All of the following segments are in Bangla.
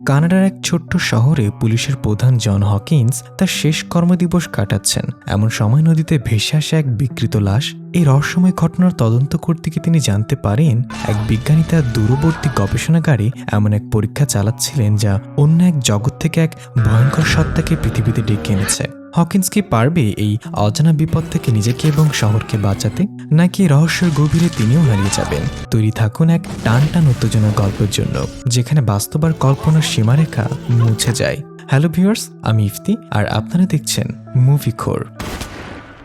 কানাডার এক ছোট্ট শহরে পুলিশের প্রধান জন হকিন্স তার শেষ কর্মদিবস কাটাচ্ছেন। এমন সময় নদীতে ভেসে আসে এক বিকৃত লাশ। এই রহস্যময় ঘটনার তদন্ত করতে গিয়ে তিনি জানতে পারেন এক বিজ্ঞানী তার দূরবর্তী গবেষণাগারে এমন এক পরীক্ষা চালাচ্ছিলেন যা অন্য এক জগৎ থেকে এক ভয়ঙ্কর সত্তাকে পৃথিবীতে ডেকে এনেছে। হকিন্স কি পারবে এই অজানা বিপদ থেকে নিজেকে এবং শহরকে বাঁচাতে, নাকি রহস্যের গভীরে তিনিও হারিয়ে যাবেন? তৈরি থাকুন এক টান উত্তেজনার গল্পের জন্য যেখানে বাস্তব আর কল্পনার সীমারেখা মুছে যায়। হ্যালো ভিউয়ার্স, আমি ইফতি আর আপনারা দেখছেন মুভিখোর।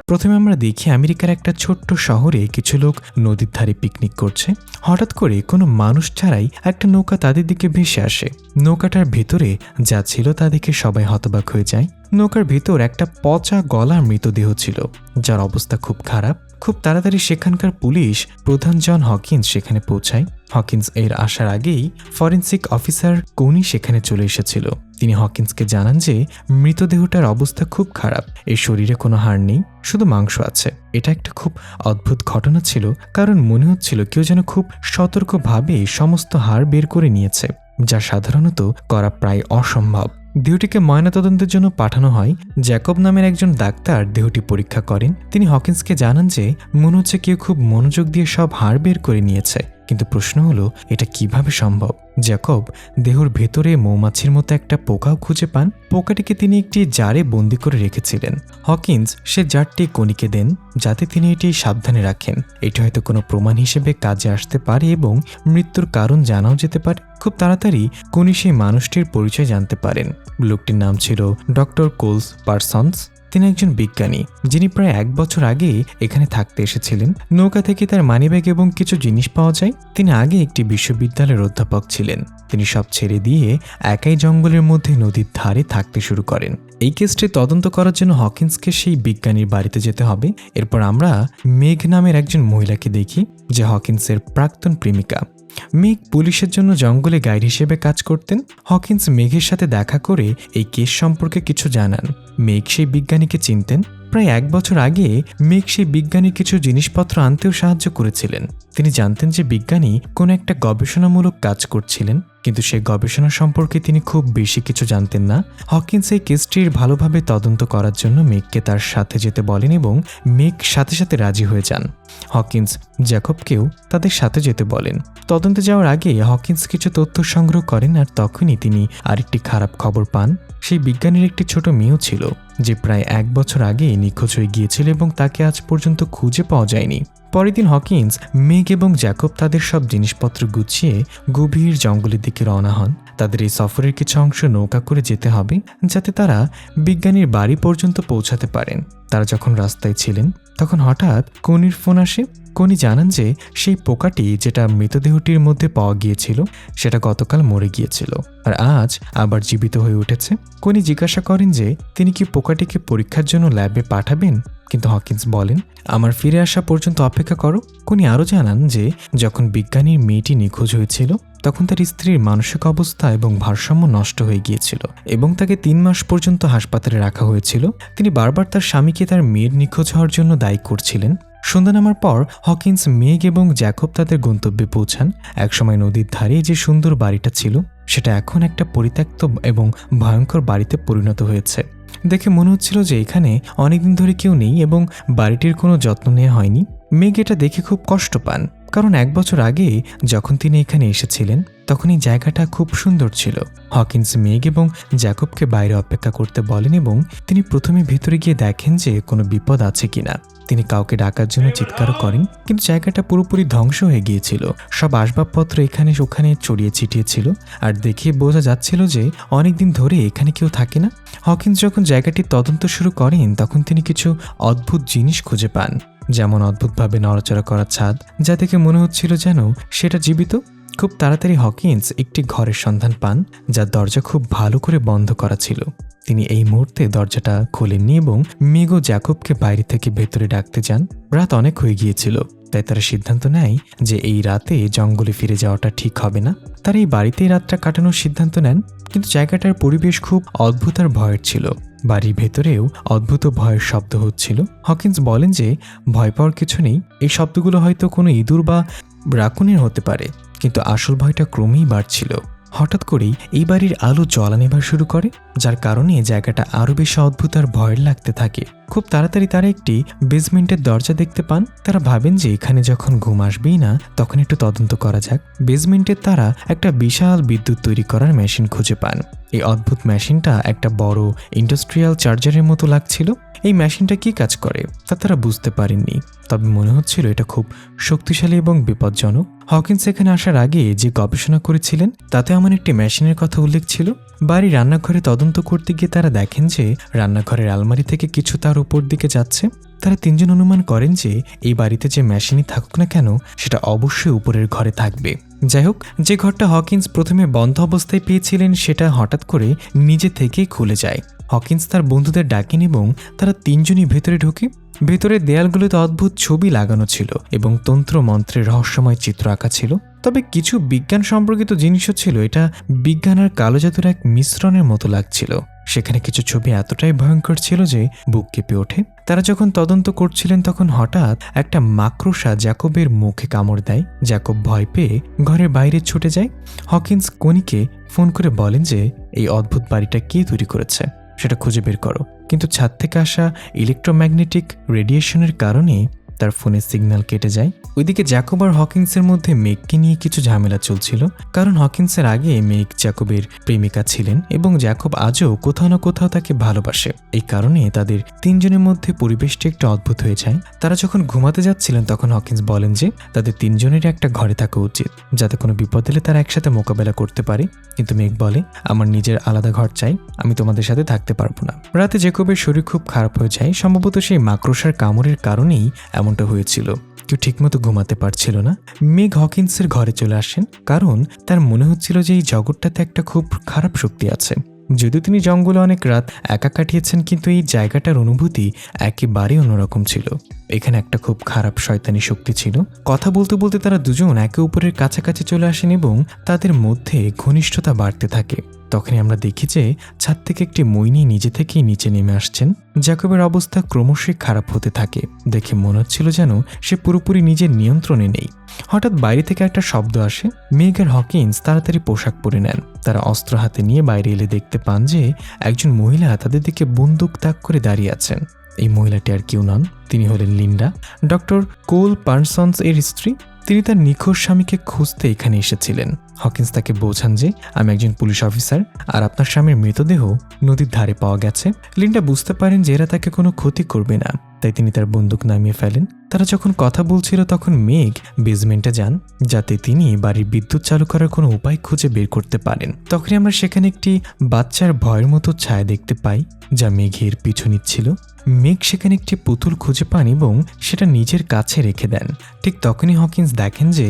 প্রথমে আমরা দেখি আমেরিকার একটা ছোট্ট শহরে কিছু লোক নদীর ধারে পিকনিক করছে। হঠাৎ করে কোনো মানুষ ছাড়াই একটা নৌকা তাদের দিকে ভেসে আসে। নৌকাটার ভেতরে যা ছিল তা দেখে সবাই হতবাক হয়ে যায়। নৌকার ভেতর একটা পচা গলার মৃতদেহ ছিল, যার অবস্থা খুব খারাপ। খুব তাড়াতাড়ি সেখানকার পুলিশ প্রধান জন হকিন্স সেখানে পৌঁছায়। হকিন্স এর আসার আগেই ফরেন্সিক অফিসার কোনি সেখানে চলে এসেছিল। তিনি হকিন্সকে জানান যে মৃতদেহটার অবস্থা খুব খারাপ, এর শরীরে কোনো হাড় নেই, শুধু মাংস আছে। এটা একটা খুব অদ্ভুত ঘটনা ছিল, কারণ মনে হচ্ছিল কেউ যেন খুব সতর্কভাবে সমস্ত হাড় বের করে নিয়েছে, যা সাধারণত করা প্রায় অসম্ভব। দেহটিকে ময়নাতদন্তের জন্য পাঠানো হয়। জ্যাকব নামের একজন ডাক্তার দেহটি পরীক্ষা করেন। তিনি হকিন্সকে জানান যে মনে হচ্ছে কেউ খুব মনোযোগ দিয়ে সব হাড় বের করে নিয়েছে, কিন্তু প্রশ্ন হলো এটা কিভাবে সম্ভব। জ্যাকব দেহর ভেতরে মৌমাছির মতো একটা পোকাও খুঁজে পান। পোকাটিকে তিনি একটি জারে বন্দি করে রেখেছিলেন। হকিন্স সে জারটি কোনিকে দেন যাতে তিনি এটি সাবধানে রাখেন। এটি হয়তো কোনো প্রমাণ হিসেবে কাজে আসতে পারে এবং মৃত্যুর কারণ জানাও যেতে পারে। খুব তাড়াতাড়ি কোনি সেই মানুষটির পরিচয় জানতে পারেন। লোকটির নাম ছিল ডক্টর কোলস পারসন্স। তিনি একজন বিজ্ঞানী যিনি প্রায় 1 বছর আগে এখানে থাকতে এসেছিলেন। নৌকা থেকে তার মানিব্যাগ এবং কিছু জিনিস পাওয়া যায়। তিনি আগে একটি বিশ্ববিদ্যালয়ের অধ্যাপক ছিলেন। তিনি সব ছেড়ে দিয়ে একাই জঙ্গলের মধ্যে নদীর ধারে থাকতে শুরু করেন। এই কেসটি তদন্ত করার জন্য হকিন্সকে সেই বিজ্ঞানীর বাড়িতে যেতে হবে। এরপর আমরা মেঘ নামের একজন মহিলাকে দেখি, যে হকিন্সের প্রাক্তন প্রেমিকা। মেঘ পুলিশের জন্য জঙ্গলে গাইড হিসেবে কাজ করতেন। হকিন্স মেঘের সাথে দেখা করে এই কেস সম্পর্কে কিছু জানান। মেঘ সেই বিজ্ঞানীকে চিনতেন। প্রায় 1 বছর আগে মেঘ সেই বিজ্ঞানীর কিছু জিনিসপত্র আনতেও সাহায্য করেছিলেন। তিনি জানতেন যে বিজ্ঞানী কোনো একটা গবেষণামূলক কাজ করছিলেন, কিন্তু সেই গবেষণা সম্পর্কে তিনি খুব বেশি কিছু জানতেন না। হকিন্স এই কেসটির ভালোভাবে তদন্ত করার জন্য মেঘকে তার সাথে যেতে বলেন এবং মেঘ সাথে সাথে রাজি হয়ে যান। হকিন্স জ্যাকবকেও তাদের সাথে যেতে বলেন। তদন্তে যাওয়ার আগে হকিন্স কিছু তথ্য সংগ্রহ করেন, আর তখনই তিনি আরেকটি খারাপ খবর পান। সেই বিজ্ঞানীর একটি ছোট মেয়েও ছিল, যে প্রায় 1 বছর আগে নিখোঁজ হয়ে গিয়েছিল এবং তাকে আজ পর্যন্ত খুঁজে পাওয়া যায়নি। পরের দিন হকিন্স, মেঘ এবং জ্যাকব তাদের সব জিনিসপত্র গুছিয়ে গভীর জঙ্গলের দিকে রওনা হন। তাদের এই সফরের কিছু অংশ নৌকা করে যেতে হবে, যাতে তারা বিজ্ঞানীর বাড়ি পর্যন্ত পৌঁছাতে পারেন। তারা যখন রাস্তায় ছিলেন তখন হঠাৎ কোনির ফোন আসে। কোনি জানান যে সেই পোকাটি যেটা মৃতদেহটির মধ্যে পাওয়া গিয়েছিল সেটা গতকাল মরে গিয়েছিল আর আজ আবার জীবিত হয়ে উঠেছে। কোনি জিজ্ঞাসা করেন যে তিনি কি পোকাটিকে পরীক্ষার জন্য ল্যাবে পাঠাবেন, কিন্তু হকিন্স বলেন আমার ফিরে আসা পর্যন্ত অপেক্ষা করো। কোনি আরও জানান যে যখন বিজ্ঞানীর মেয়েটি নিখোঁজ হয়েছিল তখন তার স্ত্রীর মানসিক অবস্থা এবং ভারসাম্য নষ্ট হয়ে গিয়েছিল এবং তাকে 3 মাস পর্যন্ত হাসপাতালে রাখা হয়েছিল। তিনি বারবার তার স্বামীকে তার মেয়ের নিখোঁজ হওয়ার জন্য দায়ী করছিলেন। সন্ধ্যা নামার পর হকিন্স, মেঘ এবং জ্যাকব তাদের গন্তব্যে পৌঁছান। একসময় নদীর ধারে যে সুন্দর বাড়িটা ছিল সেটা এখন একটা পরিত্যক্ত এবং ভয়ঙ্কর বাড়িতে পরিণত হয়েছে। দেখে মনে হচ্ছিল যে এখানে অনেকদিন ধরে কেউ নেই এবং বাড়িটির কোনো যত্ন নেওয়া হয়নি। মেঘ এটা দেখে খুব কষ্ট পান, কারণ 1 বছর আগে যখন তিনি এখানে এসেছিলেন তখন এই জায়গাটা খুব সুন্দর ছিল। হকিন্স মেঘ এবং জ্যাকবকে বাইরে অপেক্ষা করতে বলেন এবং তিনি প্রথমে ভেতরে গিয়ে দেখেন যে কোনো বিপদ আছে কিনা। তিনি কাউকে ডাকার জন্য চিৎকারও করেন, কিন্তু জায়গাটা পুরোপুরি ধ্বংস হয়ে গিয়েছিল। সব আসবাবপত্র এখানে ওখানে ছড়িয়ে ছিটিয়ে ছিল, আর দেখে বোঝা যাচ্ছিল যে অনেকদিন ধরে এখানে কেউ থাকে না। হকিন্স যখন জায়গাটির তদন্ত শুরু করেন তখন তিনি কিছু অদ্ভুত জিনিস খুঁজে পান, যেমন অদ্ভুতভাবে নড়াচড়া করা ছাদ, যা দেখে মনে হচ্ছিল যেন সেটা জীবিত। খুব তাড়াতাড়ি হকিন্স একটি ঘরের সন্ধান পান যার দরজা খুব ভালো করে বন্ধ করা ছিল। তিনি এই মুহূর্তে দরজাটা খোলেননি এবং মেঘ ও জ্যাকবকে বাইরে থেকে ভেতরে ডাকতে যান। রাত অনেক হয়ে গিয়েছিল, তাই তারা সিদ্ধান্ত নেয় যে এই রাতে জঙ্গলে ফিরে যাওয়াটা ঠিক হবে না। তারা এই বাড়িতেই রাতটা কাটানোর সিদ্ধান্ত নেন, কিন্তু জায়গাটার পরিবেশ খুব অদ্ভুত আর ভয়ের ছিল। বাড়ির ভেতরেও অদ্ভুত ভয়ের শব্দ হচ্ছিল। হকিন্স বলেন যে ভয় পাওয়ার কিছু নেই, এই শব্দগুলো হয়তো কোনো ইঁদুর বা রাকুনের হতে পারে, কিন্তু আসল ভয়টা ক্রমেই বাড়ছিল। হঠাৎ করেই এই বাড়ির আলো জ্বলা নেভার শুরু করে, যার কারণে জায়গাটা আরও বেশি অদ্ভুত আর ভয়ের লাগতে থাকে। খুব তাড়াতাড়ি তারা একটি বেসমেন্টের দরজা দেখতে পান। তারা ভাবেন যে এখানে যখন ঘুম আসবেই না তখন একটু তদন্ত করা যাক। বেসমেন্টের তারা একটা বিশাল বিদ্যুৎ তৈরি করার মেশিন খুঁজে পান। এই অদ্ভুত মেশিনটা একটা বড় ইন্ডাস্ট্রিয়াল চার্জারের মতো লাগছিল। এই মেশিনটা কি কাজ করে তা তারা বুঝতে পারেননি, তবে মনে হচ্ছিল এটা খুব শক্তিশালী এবং বিপজ্জনক। হকিন্স এখানে আসার আগে যে গবেষণা করেছিলেন তাতে এমন একটি মেশিনের কথা উল্লেখ ছিল। বাড়ি রান্নাঘরে তদন্ত করতে গিয়ে তারা দেখেন যে রান্নাঘরের আলমারি থেকে কিছু তার উপর দিকে যাচ্ছে। তারা তিনজন অনুমান করেন যে এই বাড়িতে যে মেশিনই থাকুক না কেন সেটা অবশ্যই উপরের ঘরে থাকবে। যাই হোক, যে ঘরটা হকিন্স প্রথমে বন্ধ অবস্থায় পেয়েছিলেন সেটা হঠাৎ করে নিজে থেকেই খুলে যায়। হকিন্স তার বন্ধুদের ডাকেন এবং তারা তিনজনই ভেতরে ঢোকে। ভেতরের দেয়ালগুলোতে অদ্ভুত ছবি লাগানো ছিল এবং তন্ত্র মন্ত্রের রহস্যময় চিত্র আঁকা ছিল। তবে কিছু বিজ্ঞান সম্পর্কিত জিনিসও ছিল। এটা বিজ্ঞান আর কালো জাদুর এক মিশ্রণের মতো লাগছিল। সেখানে কিছু ছবি এতটাই ভয়ঙ্কর ছিল যে বুক কেঁপে ওঠে। তারা যখন তদন্ত করছিলেন তখন হঠাৎ একটা মাকড়সা জ্যাকবের মুখে কামড় দেয়। জ্যাকব ভয় পেয়ে ঘরের বাইরে ছুটে যায়। হকিন্স কনিকে ফোন করে বলেন যে এই অদ্ভুত বাড়িটা কে তৈরি করেছে সেটা খুঁজে বের করো। কিন্তু ছাদ থেকে আসা ইলেকট্রোম্যাগনেটিক রেডিয়েশনের কারণে তার ফোনের সিগন্যাল কেটে যায়। ওইদিকে জ্যাকব আর হকিন্সের মধ্যে মেঘকে নিয়ে কিছু ঝামেলা চলছিল, কারণ হকিন্সের আগে মেঘ জ্যাকবের প্রেমিকা ছিলেন এবং জ্যাকব আজও কোথাও না কোথাও তাকে ভালোবাসে। এই কারণে তাদের তিনজনের মধ্যে পরিবেশটি একটু অদ্ভুত হয়ে যায়। তারা যখন ঘুমাতে যাচ্ছিলেন তখন হকিন্স বলেন যে তাদের তিনজনেরই একটা ঘরে থাকা উচিত, যাতে কোনো বিপদ এলে তারা একসাথে মোকাবেলা করতে পারে। কিন্তু মেঘ বলে, আমার নিজের আলাদা ঘর চাই, আমি তোমাদের সাথে থাকতে পারবো না। রাতে জ্যাকবের শরীর খুব খারাপ হয়ে যায়। সম্ভবত সেই মাকড়সার কামড়ের কারণেই এমনটা হয়েছিল। কেউ ঠিকমতো ঘুমাতে পারছিল না। মেঘ হকিন্সের ঘরে চলে আসেন, কারণ তার মনে হচ্ছিল যে এই জগৎটাতে একটা খুব খারাপ শক্তি আছে। যদিও তিনি জঙ্গলে অনেক রাত একা কাটিয়েছেন, কিন্তু এই জায়গাটার অনুভূতি একেবারেই অন্যরকম ছিল। এখানে একটা খুব খারাপ শয়তানি শক্তি ছিল। কথা বলতে বলতে তারা দুজন একে অপরের কাছাকাছি চলে আসেন এবং তাদের মধ্যে ঘনিষ্ঠতা বাড়তে থাকে। তখনই আমরা দেখি যে ছাদ থেকে একটি মইনি নিজে থেকেই নিচে নেমে আসছেন। জ্যাকবের অবস্থা ক্রমশই খারাপ হতে থাকে। দেখে মনে হচ্ছিল যেন সে পুরোপুরি নিজের নিয়ন্ত্রণে নেই। হঠাৎ বাইরে থেকে একটা শব্দ আসে। মেঘ আর হকিন্স তাড়াতাড়ি পোশাক পরে নেন। তারা অস্ত্র হাতে নিয়ে বাইরে এলে দেখতে পান যে একজন মহিলা তাদের দিকে বন্দুক তাক করে দাঁড়িয়ে আছেন। এই মহিলাটি আর কেউ নন, তিনি হলেন লিন্ডা, ডক্টর কোল পার্সন্স এর স্ত্রী। তিনি তার নিখোঁজ স্বামীকে খুঁজতে এখানে এসেছিলেন। হকিন্স তাকে বোঝান যে আমি একজন পুলিশ অফিসার আর আপনার স্বামীর মৃতদেহ নদীর ধারে পাওয়া গেছে। লিন্ডা বুঝতে পারেন যে এরা তাকে কোনো ক্ষতি করবে না, তাই তিনি তার বন্দুক নামিয়ে ফেলেন। তারা যখন কথা বলছিল তখন মেঘ বেসমেন্টে যান, যাতে তিনি বাড়ির বিদ্যুৎ চালু করার কোনো উপায় খুঁজে বের করতে পারেন। তখনই আমরা সেখানে একটি বাচ্চার ভয়ের মতো ছায়া দেখতে পাই, যা মেঘের পিছু নিচ্ছিল। মেঘ সেখানে একটি পুতুল খুঁজে পান এবং সেটা নিজের কাছে রেখে দেন। ঠিক তখনই হকিন্স দেখেন যে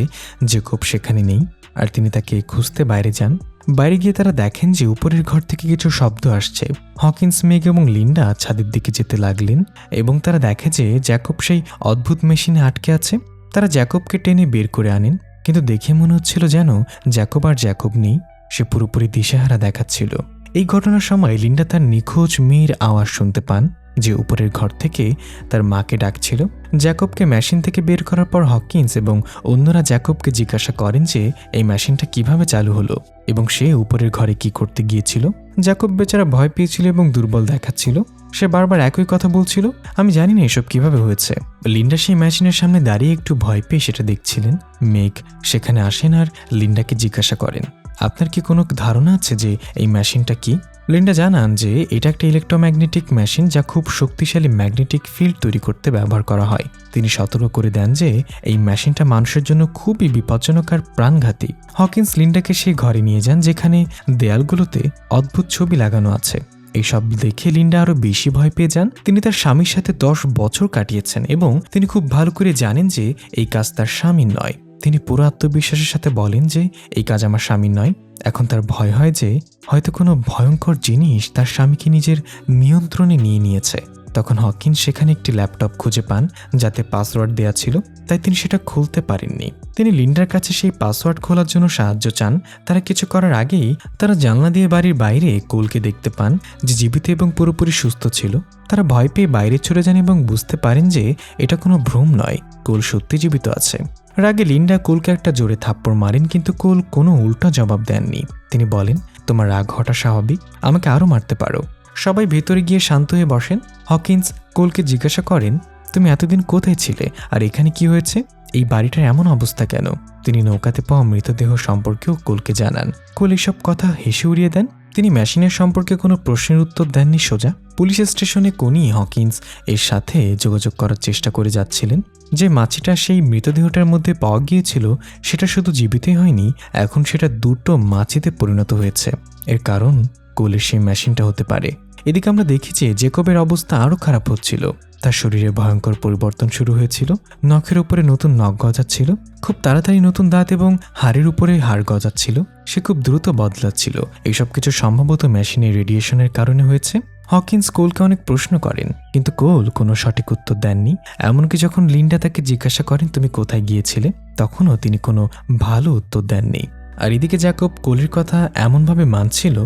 জ্যাকব সেখানে নেই, আর তিনি তাকে খুঁজতে বাইরে যান। বাইরে গিয়ে তারা দেখেন যে উপরের ঘর থেকে কিছু শব্দ আসছে। হকিন্স, মেঘ এবং লিন্ডা ছাদের দিকে যেতে লাগলেন এবং তারা দেখে যে জ্যাকব সেই অদ্ভুত মেশিনে আটকে আছে। তারা জ্যাকবকে টেনে বের করে আনেন, কিন্তু দেখে মনে হচ্ছিল যেন জ্যাকব আর জ্যাকব নেই, সে পুরোপুরি দিশেহারা দেখাচ্ছিল। এই ঘটনার সময় লিন্ডা তার নিখোঁজ মেয়ের আওয়াজ শুনতে পান, যে উপরের ঘর থেকে তার মাকে ডাকছিল। জ্যাকবকে মেশিন থেকে বের করার পর হকিন্স এবং অন্যরা জ্যাকবকে জিজ্ঞাসা করেন যে এই মেশিনটা কিভাবে চালু হলো এবং সে উপরের ঘরে কি করতে গিয়েছিল। জ্যাকব বেচারা ভয় পেয়েছিল এবং দুর্বল দেখাচ্ছিল। সে বারবার একই কথা বলছিল, আমি জানি না এসব কিভাবে হয়েছে। লিন্ডা সেই মেশিনের সামনে দাঁড়িয়ে একটু ভয় পেয়ে সেটা দেখছিলেন। মেঘ সেখানে আসেন আর লিন্ডাকে জিজ্ঞাসা করেন, আপনার কি কোনো ধারণা আছে যে এই মেশিনটা কি? লিন্ডা জানান যে এটা একটা ইলেকট্রোম্যাগনেটিক মেশিন, যা খুব শক্তিশালী ম্যাগনেটিক ফিল্ড তৈরি করতে ব্যবহার করা হয়। তিনি সতর্ক করে দেন যে এই মেশিনটা মানুষের জন্য খুবই বিপজ্জনক আর প্রাণঘাতী। হকিন্স লিন্ডাকে সেই ঘরে নিয়ে যান যেখানে দেয়ালগুলোতে অদ্ভুত ছবি লাগানো আছে। এইসব দেখে লিন্ডা আরো বেশি ভয় পেয়ে যান। তিনি তার স্বামীর সাথে 10 বছর কাটিয়েছেন এবং তিনি খুব ভালো করে জানেন যে এই কাজ তার স্বামীর নয়। তিনি পুরো আত্মবিশ্বাসের সাথে বলেন যে এই কাজ আমার স্বামীর নয়। এখন তার ভয় হয় যে হয়তো কোনো ভয়ঙ্কর জিনিস তার স্বামীকে নিজের নিয়ন্ত্রণে নিয়ে নিয়েছে। তখন হকিন্স সেখানে একটি ল্যাপটপ খুঁজে পান যাতে পাসওয়ার্ড দেয়া ছিল, তাই তিনি সেটা খুলতে পারেননি। তিনি লিন্ডার কাছে সেই পাসওয়ার্ড খোলার জন্য সাহায্য চান। তারা কিছু করার আগেই তারা জানলা দিয়ে বাড়ির বাইরে কোলকে দেখতে পান, যে জীবিত এবং পুরোপুরি সুস্থ ছিল। তারা ভয় পেয়ে বাইরে চলে যান এবং বুঝতে পারেন যে এটা কোনো ভ্রম নয়, কোল সত্যি জীবিত আছে। রাগে লিন্ডা কোলকে একটা জোরে থাপ্পড় মারেন, কিন্তু কোল কোনো উল্টা জবাব দেননি। তিনি বলেন, তোমার রাগ হওয়াটা স্বাভাবিক, আমাকে আরও মারতে পারো। সবাই ভেতরে গিয়ে শান্ত হয়ে বসেন। হকিন্স কোলকে জিজ্ঞাসা করেন, তুমি এতদিন কোথায় ছিলে আর এখানে কি হয়েছে? এই বাড়িটার এমন অবস্থা কেন? তিনি নৌকাতে পাওয়া মৃতদেহ সম্পর্কেও কোলকে জানান। কোল এসব কথা হেসে উড়িয়ে দেন। তিনি মেশিনের সম্পর্কে কোনো প্রশ্নের উত্তর দেননি সোজা। পুলিশ স্টেশনে কোনি হকিন্স এর সাথে যোগাযোগ করার চেষ্টা করে যাচ্ছিলেন। যে মাছিটা সেই মৃতদেহটার মধ্যে পাওয়া গিয়েছিল সেটা শুধু জীবিতই হয়নি, এখন সেটা দুটো মাছিতে পরিণত হয়েছে। এর কারণ কোলের সেই মেশিনটা হতে পারে। এদিকে আমরা দেখি যে জেকবের অবস্থা আরও খারাপ হচ্ছিল। তার শরীরে ভয়ঙ্কর পরিবর্তন শুরু হয়েছিল। নখের উপরে নতুন নখ গজাচ্ছিল, খুব তাড়াতাড়ি নতুন দাঁত এবং হাড়ের উপরে হাড় গজাচ্ছিল। সে খুব দ্রুত বদলাচ্ছিল। এইসব কিছু সম্ভবত মেশিনের রেডিয়েশনের কারণে হয়েছে। হকিন্স কোলকে অনেক প্রশ্ন করেন, কিন্তু কোল কোনো সঠিক উত্তর দেননি। এমনকি যখন লিন্ডা তাকে জিজ্ঞাসা করেন তুমি কোথায় গিয়েছিলে, তখনও তিনি কোনো ভালো উত্তর দেননি। আর এদিকে জ্যাকব কোলের কথা এমনভাবে মানছিল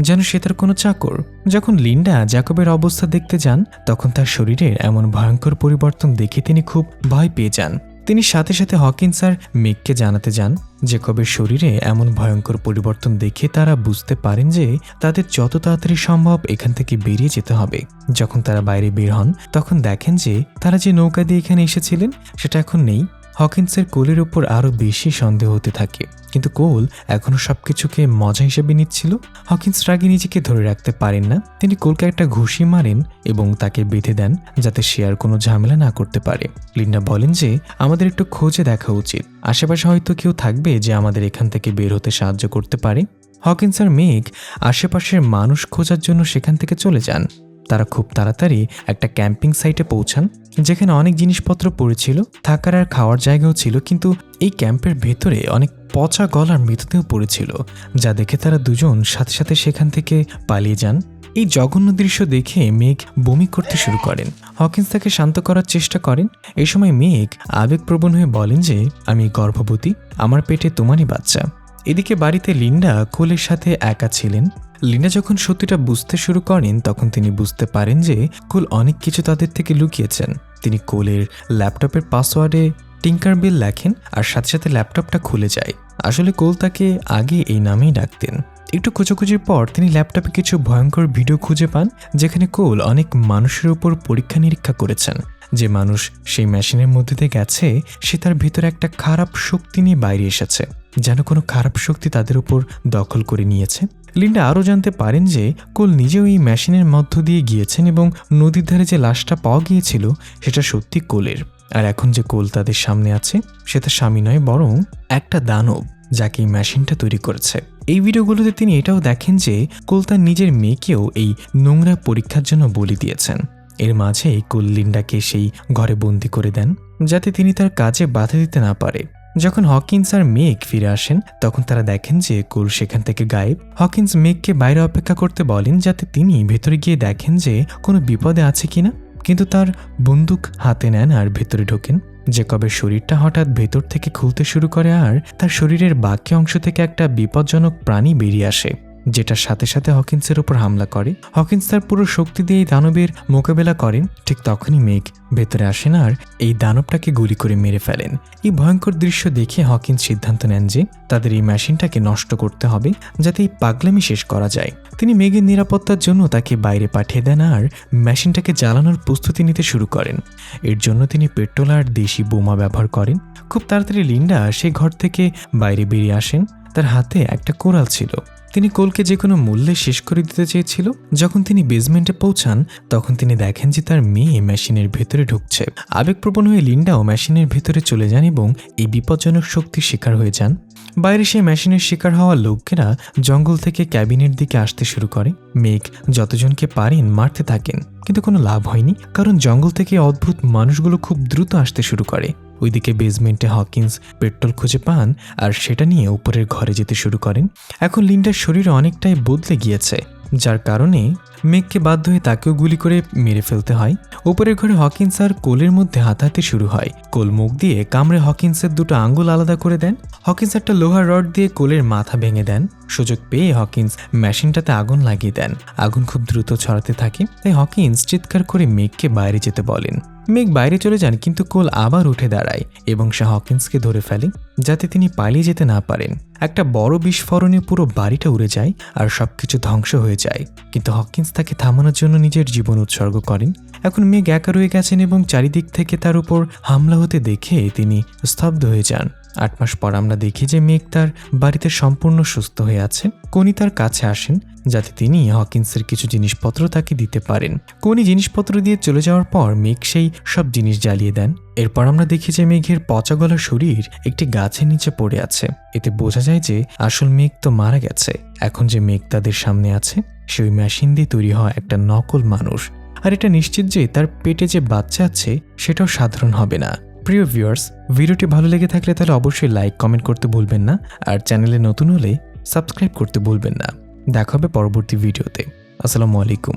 যেন সে তার কোনো চাকর। যখন লিন্ডা জ্যাকবের অবস্থা দেখতে যান, তখন তার শরীরের এমন ভয়ঙ্কর পরিবর্তন দেখে তিনি খুব ভয় পেয়ে যান। তিনি সাথে সাথে হকিন্স আর মেগকে জানাতে যান। জ্যাকবের শরীরে এমন ভয়ঙ্কর পরিবর্তন দেখে তারা বুঝতে পারেন যে তাদের যত তাড়াতাড়ি সম্ভব এখান থেকে বেরিয়ে যেতে হবে। যখন তারা বাইরে বের হন, তখন দেখেন যে তারা যে নৌকা দিয়ে এখানে এসেছিলেন সেটা এখন নেই। হকিন্সের কোলের উপর আরও বেশি সন্দেহ হতে থাকে, কিন্তু কোল এখনও সবকিছুকে মজা হিসেবে নিচ্ছিল। হকিন্স রাগে নিজেকে ধরে রাখতে পারেন না। তিনি কোলকে একটা ঘুষি মারেন এবং তাকে বেঁধে দেন যাতে সে আর কোনো ঝামেলা না করতে পারে। লিন্ডা বলেন যে আমাদের একটু খোঁজে দেখা উচিত, আশেপাশে হয়তো কেউ থাকবে যে আমাদের এখান থেকে বের হতে সাহায্য করতে পারে। হকিন্স আর মেগ আশেপাশের মানুষ খোঁজার জন্য সেখান থেকে চলে যান। তারা খুব তাড়াতাড়ি একটা ক্যাম্পিং সাইটে পৌঁছান, যেখানে অনেক জিনিসপত্র পড়েছিল, থাকার আর খাওয়ার জায়গাও ছিল। কিন্তু এই ক্যাম্পের ভেতরে অনেক পচা গলার মৃতদেহ পড়েছিল, যা দেখে তারা দুজন সাথে সাথে সেখান থেকে পালিয়ে যান। এই জঘন্য দৃশ্য দেখে মেঘ বমি করতে শুরু করেন। হকিন্স তাকে শান্ত করার চেষ্টা করেন। এই সময় মেঘ আবেগপ্রবণ হয়ে বলেন যে আমি গর্ভবতী, আমার পেটে তোমারই বাচ্চা। এদিকে বাড়িতে লিন্ডা কোলের সাথে একা ছিলেন। লিন্ডা যখন সত্যিটা বুঝতে শুরু করেন, তখন তিনি বুঝতে পারেন যে কোল অনেক কিছু তাদের থেকে লুকিয়েছেন। তিনি কোলের ল্যাপটপের পাসওয়ার্ডে টিঙ্কারবেল লেখেন আর সাথে সাথে ল্যাপটপটা খুলে যায়। আসলে কোল তাকে আগে এই নামেই ডাকতেন। একটু খোঁজাখুঁজির পর তিনি ল্যাপটপে কিছু ভয়ঙ্কর ভিডিও খুঁজে পান, যেখানে কোল অনেক মানুষের উপর পরীক্ষা নিরীক্ষা করেছেন। যে মানুষ সেই মেশিনের মধ্যে দিয়ে গেছে সে তার ভিতরে একটা খারাপ শক্তি নিয়ে বাইরে এসেছে, যেন কোনো খারাপ শক্তি তাদের উপর দখল করে নিয়েছে। লিন্ডা আরও জানতে পারেন যে কোল নিজেও এই মেশিনের মধ্য দিয়ে গিয়েছেন এবং নদীর ধারে যে লাশটা পাওয়া গিয়েছিল সেটা সত্যি কোলের। আর এখন যে কোল তাদের সামনে আছে সেটা স্বামী নয়, বরং একটা দানব, যাকে এই মেশিনটা তৈরি করেছে। এই ভিডিওগুলোতে তিনি এটাও দেখেন যে কোল তার নিজের মেয়েকেও এই নোংরা পরীক্ষার জন্য বলি দিয়েছেন। এর মাঝে কোল লিন্ডাকে সেই ঘরে বন্দি করে দেন, যাতে তিনি তার কাজে বাধা দিতে না পারে। যখন হকিন্স আর মেগ ফিরে আসেন, তখন তারা দেখেন যে কোল সেখান থেকে গায়েব। হকিন্স মেগকে বাইরে অপেক্ষা করতে বলেন যাতে তিনি ভেতরে গিয়ে দেখেন যে কোনো বিপদে আছে কিনা, কিন্তু তার বন্দুক হাতে নেন আর ভেতরে ঢোকেন। জ্যাকবের শরীরটা হঠাৎ ভেতর থেকে খুলতে শুরু করে আর তার শরীরের বাকি অংশ থেকে একটা বিপজ্জনক প্রাণী বেরিয়ে আসে, যেটার সাথে সাথে হকিন্সের উপর হামলা করে। হকিন্স তার পুরো শক্তি দিয়ে এই দানবের মোকাবেলা করেন। ঠিক তখনই মেগ ভেতরে আসেন আর এই দানবটাকে গুলি করে মেরে ফেলেন। এই ভয়ঙ্কর দৃশ্য দেখে হকিন্স সিদ্ধান্ত নেন যে তাদের এই মেশিনটাকে নষ্ট করতে হবে, যাতে এই পাগলামি শেষ করা যায়। তিনি মেগের নিরাপত্তার জন্য তাকে বাইরে পাঠিয়ে দেন আর মেশিনটাকে জ্বালানোর প্রস্তুতি নিতে শুরু করেন। এর জন্য তিনি পেট্রোল আর দেশি বোমা ব্যবহার করেন। খুব তাড়াতাড়ি লিন্ডা সেই ঘর থেকে বাইরে বেরিয়ে আসেন। তার হাতে একটা কোরাল ছিল। তিনি কোলকে যে কোনো মূল্যে শেষ করে দিতে চেয়েছিল। যখন তিনি বেসমেন্টে পৌঁছান, তখন তিনি দেখেন যে তার মেয়ে মেশিনের ভেতরে ঢুকছে। আবেগপ্রবণ হয়ে লিন্ডাও মেশিনের ভেতরে চলে যান এবং এই বিপজ্জনক শক্তির শিকার হয়ে যান। বাইরে সেই মেশিনের শিকার হওয়া লোকেরা জঙ্গল থেকে ক্যাবিনের দিকে আসতে শুরু করে। মেঘ যতজনকে পারেন মারতে থাকেন, কিন্তু কোনো লাভ হয়নি, কারণ জঙ্গল থেকে অদ্ভুত মানুষগুলো খুব দ্রুত আসতে শুরু করে। ওইদিকে বেসমেন্টে হকিন্স পেট্রোল খুঁজে পান আর সেটা নিয়ে উপরের ঘরে যেতে শুরু করেন। এখন লিন্ডার শরীর অনেকটাই বদলে গিয়েছে, যার কারণে মেঘকে বাধ্য হয়ে তাকেও গুলি করে মেরে ফেলতে হয়। উপরের ঘরে হকিন্স আর কোলের মধ্যে হাতাহাতি শুরু হয়। কোল মুখ দিয়ে কামড়ে হকিন্সের দুটো আঙ্গুল আলাদা করে দেন। হকিন্স একটা লোহার রড দিয়ে কোলের মাথা ভেঙে দেন। সুযোগ পেয়ে হকিন্স মেশিনটাতে আগুন লাগিয়ে দেন। আগুন খুব দ্রুত ছড়াতে থাকে, তাই হকিন্স চিৎকার করে মেঘকে বাইরে যেতে বলেন। মেঘ বাইরে চলে যান, কিন্তু কোল আবার উঠে দাঁড়ায় এবং সে হকিন্সকে ধরে ফেলে যাতে তিনি পালিয়ে যেতে না পারেন। একটা বড় বিস্ফোরণে পুরো বাড়িটা উড়ে যায় আর সবকিছু ধ্বংস হয়ে যায়, কিন্তু হকিন্স তাকে থামানোর জন্য নিজের জীবন উৎসর্গ করেন। এখন মেঘ একা রয়ে গেছেন এবং চারিদিক থেকে তার উপর হামলা হতে দেখে তিনি স্তব্ধ হয়ে যান। 8 মাস পর আমরা দেখি যে মেঘ তার বাড়িতে সম্পূর্ণ সুস্থ হয়ে আছে। কোনি তার কাছে আসেন যাতে তিনি হকিন্সের কিছু জিনিসপত্র তাকে দিতে পারেন। কোনি জিনিসপত্র দিয়ে চলে যাওয়ার পর মেঘ সেই সব জিনিস জ্বালিয়ে দেন। এরপর আমরা দেখি যে মেঘের পচা গলা শরীর একটি গাছের নিচে পড়ে আছে। এতে বোঝা যায় যে আসল মেঘ তো মারা গেছে। এখন যে মেঘ তাদের সামনে আছে সে ওই মেশিন দিয়ে তৈরি হওয়া একটা নকল মানুষ, আর এটা নিশ্চিত যে তার পেটে যে বাচ্চা আছে সেটাও সাধারণ হবে না। প্রিয় ভিউয়ার্স, ভিডিওটি ভালো লেগে থাকলে তাহলে অবশ্যই লাইক কমেন্ট করতে ভুলবেন না, আর চ্যানেলে নতুন হলে সাবস্ক্রাইব করতে ভুলবেন না। দেখা হবে পরবর্তী ভিডিওতে। আসসালামু আলাইকুম।